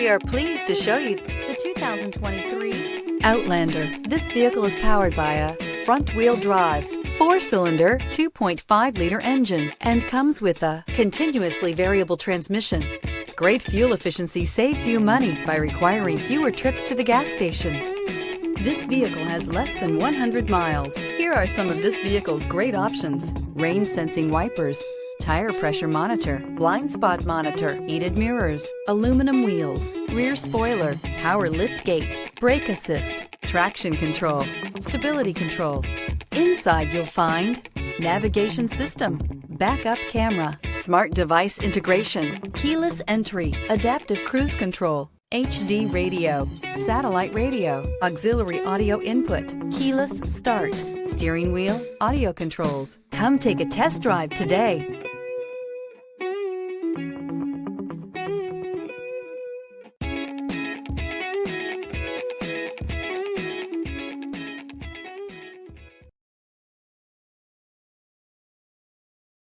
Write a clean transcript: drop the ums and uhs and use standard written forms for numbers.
We are pleased to show you the 2023 Outlander. This vehicle is powered by a front-wheel drive, 4-cylinder, 2.5-liter engine, and comes with a continuously variable transmission. Great fuel efficiency saves you money by requiring fewer trips to the gas station. This vehicle has less than 100 miles. Here are some of this vehicle's great options: rain sensing wipers, tire pressure monitor, blind spot monitor, heated mirrors, aluminum wheels, rear spoiler, power lift gate, brake assist, traction control, stability control. Inside you'll find navigation system, backup camera, smart device integration, keyless entry, adaptive cruise control, HD radio, satellite radio, auxiliary audio input, keyless start, steering wheel audio controls. Come take a test drive today.